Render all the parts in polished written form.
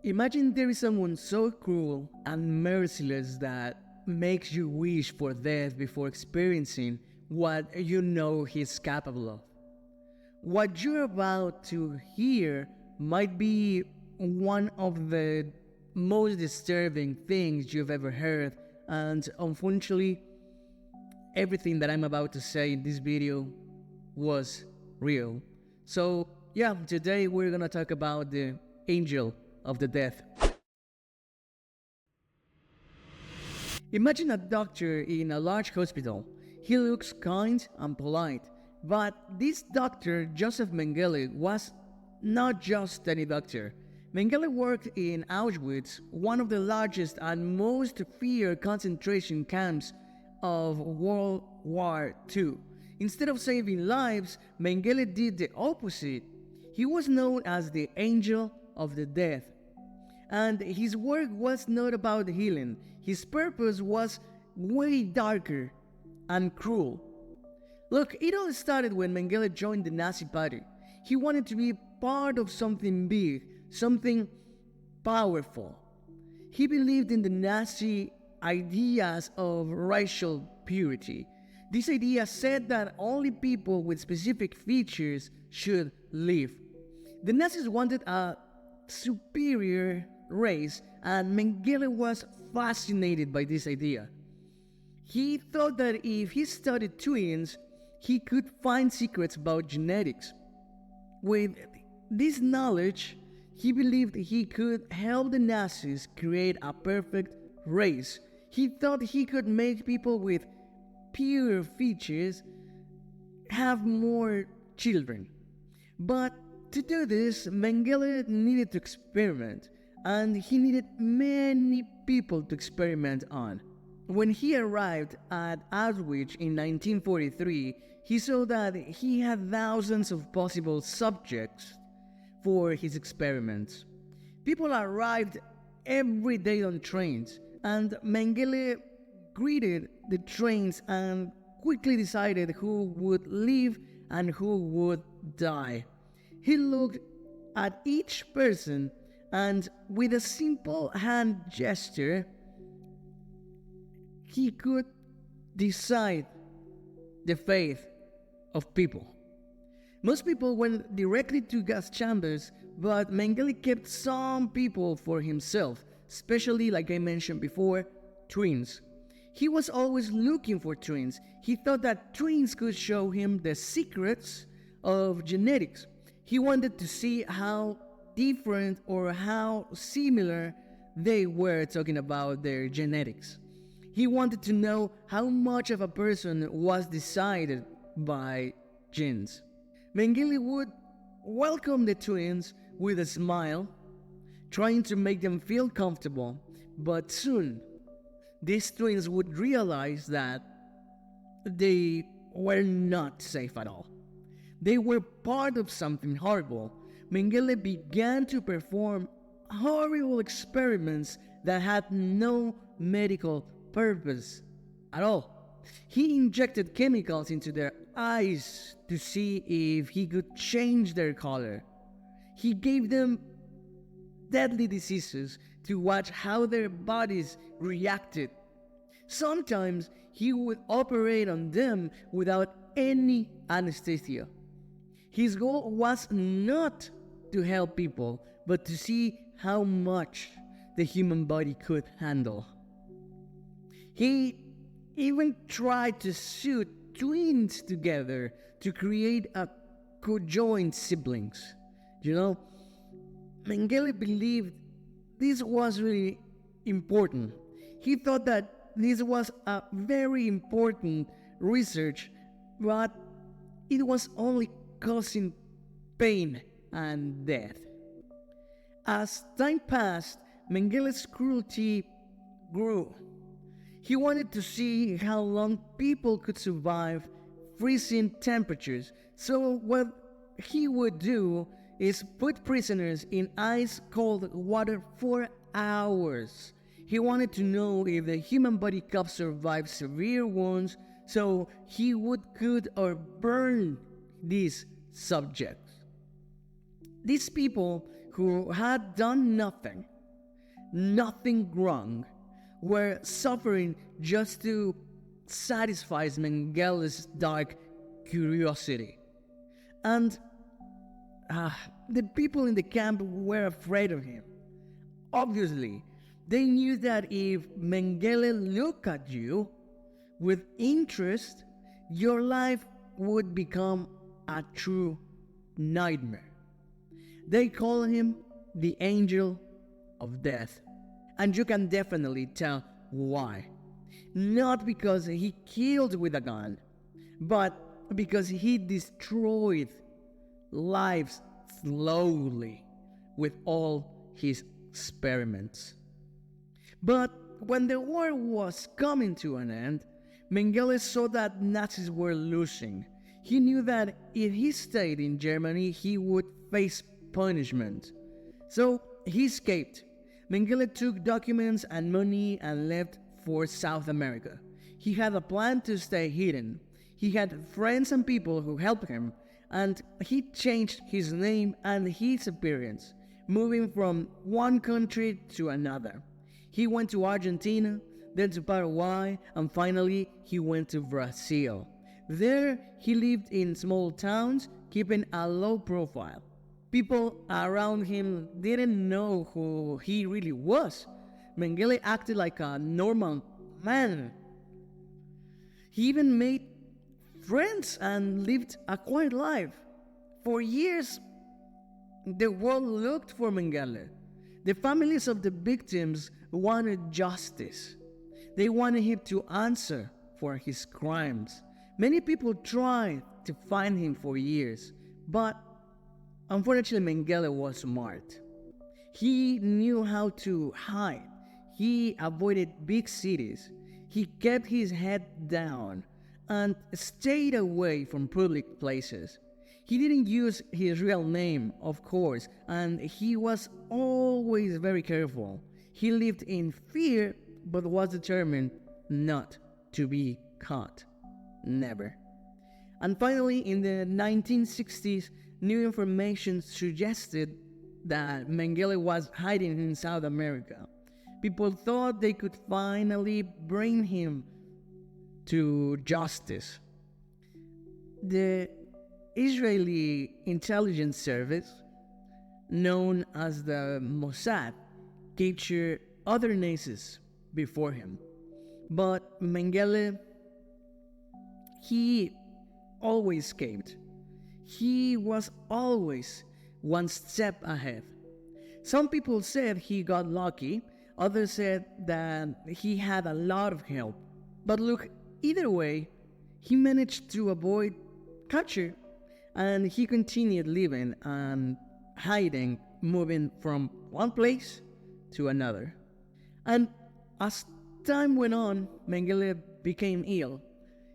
Imagine there is someone so cruel and merciless that makes you wish for death before experiencing what you know he's capable of. What you're about to hear might be one of the most disturbing things you've ever heard, and unfortunately, everything that I'm about to say in this video was real. So, yeah, today we're gonna talk about the angel of the death. Imagine a doctor in a large hospital. He looks kind and polite, but this doctor, Josef Mengele, was not just any doctor. Mengele worked in Auschwitz, one of the largest and most feared concentration camps of World War II. Instead of saving lives, Mengele did the opposite. He was known as the angel of the death. And his work was not about healing. His purpose was way darker and cruel. Look, it all started when Mengele joined the Nazi Party. He wanted to be part of something big, something powerful. He believed in the Nazi ideas of racial purity. This idea said that only people with specific features should live. The Nazis wanted a superior race, and Mengele was fascinated by this idea. He thought that if he studied twins, he could find secrets about genetics. With this knowledge, he believed he could help the Nazis create a perfect race. He thought he could make people with pure features have more children. But to do this, Mengele needed to experiment, and he needed many people to experiment on. When he arrived at Auschwitz in 1943, he saw that he had thousands of possible subjects for his experiments. People arrived every day on trains, and Mengele greeted the trains and quickly decided who would live and who would die. He looked at each person, and with a simple hand gesture, he could decide the fate of people. Most people went directly to gas chambers, but Mengele kept some people for himself, especially, like I mentioned before, twins. He was always looking for twins. He thought that twins could show him the secrets of genetics. He wanted to see how different or how similar they were talking about their genetics. He wanted to know how much of a person was decided by genes. Mengele would welcome the twins with a smile, trying to make them feel comfortable, but soon these twins would realize that they were not safe at all. They were part of something horrible. Mengele began to perform horrible experiments that had no medical purpose at all. He injected chemicals into their eyes to see if he could change their color. He gave them deadly diseases to watch how their bodies reacted. Sometimes he would operate on them without any anesthesia. His goal was not to help people, but to see how much the human body could handle. He even tried to suit twins together to create a conjoined siblings. Mengele believed this was really important. He thought that this was a very important research, but it was only causing pain and death. As time passed, Mengele's cruelty grew. He wanted to see how long people could survive freezing temperatures, so what he would do is put prisoners in ice-cold water for hours. He wanted to know if the human body could survive severe wounds, so he would cook or burn these subjects. These people who had done nothing wrong, were suffering just to satisfy Mengele's dark curiosity. And the people in the camp were afraid of him. Obviously, they knew that if Mengele looked at you with interest, your life would become a true nightmare. They call him the angel of death. And you can definitely tell why. Not because he killed with a gun, but because he destroyed lives slowly with all his experiments. But when the war was coming to an end, Mengele saw that Nazis were losing. He knew that if he stayed in Germany, he would face punishment. So he escaped. Mengele took documents and money and left for South America. He had a plan to stay hidden. He had friends and people who helped him, and he changed his name and his appearance, moving from one country to another. He went to Argentina, then to Paraguay, and finally he went to Brazil. There he lived in small towns, keeping a low profile. People around him didn't know who he really was. Mengele acted like a normal man. He even made friends and lived a quiet life. For years, the world looked for Mengele. The families of the victims wanted justice. They wanted him to answer for his crimes. Many people tried to find him for years, but unfortunately Mengele was smart. He knew how to hide. He avoided big cities. He kept his head down and stayed away from public places. He didn't use his real name, of course, and he was always very careful. He lived in fear, but was determined not to be caught. Never. And finally, in the 1960s, new information suggested that Mengele was hiding in South America. People thought they could finally bring him to justice. The Israeli intelligence service, known as the Mossad, captured other Nazis before him. But Mengele, he always escaped. He was always one step ahead. Some people said he got lucky, others said that he had a lot of help. But look, either way, he managed to avoid capture, and he continued living and hiding, moving from one place to another. And as time went on, Mengele became ill.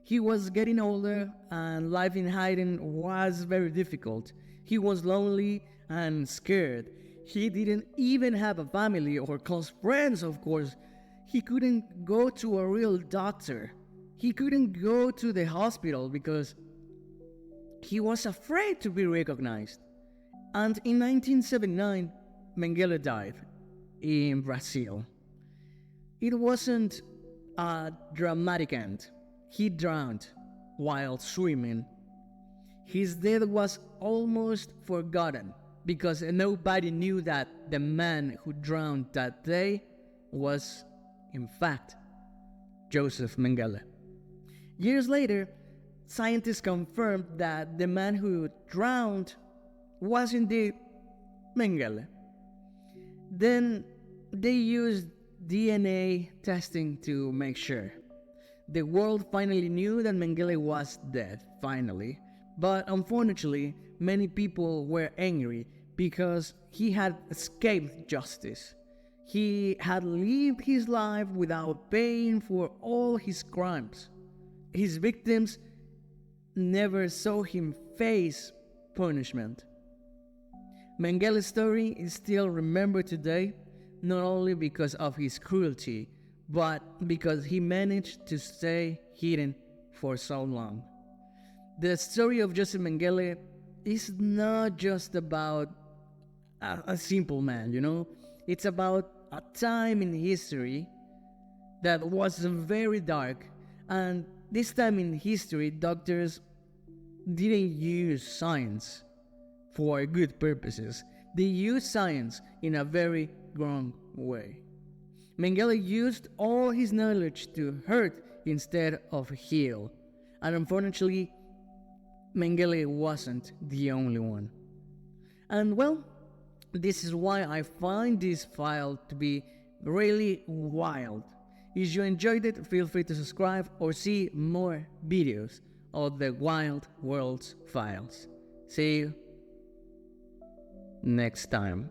He was getting older, and life in hiding was very difficult. He was lonely and scared. He didn't even have a family or close friends, of course. He couldn't go to a real doctor. He couldn't go to the hospital because he was afraid to be recognized. And in 1979, Mengele died in Brazil. It wasn't a dramatic end. He drowned while swimming. His death was almost forgotten because nobody knew that the man who drowned that day was, in fact, Josef Mengele. Years later, scientists confirmed that the man who drowned was indeed Mengele. Then they used DNA testing to make sure. The world finally knew that Mengele was dead, finally. But unfortunately, many people were angry because he had escaped justice. He had lived his life without paying for all his crimes. His victims never saw him face punishment. Mengele's story is still remembered today, not only because of his cruelty, but because he managed to stay hidden for so long. The story of Josef Mengele is not just about a simple man, you know? It's about a time in history that was very dark, and this time in history, doctors didn't use science for good purposes. They used science in a very wrong way. Mengele used all his knowledge to hurt instead of heal. And unfortunately, Mengele wasn't the only one. And well, this is why I find this file to be really wild. If you enjoyed it, feel free to subscribe or see more videos of the Wild Worlds files. See you next time.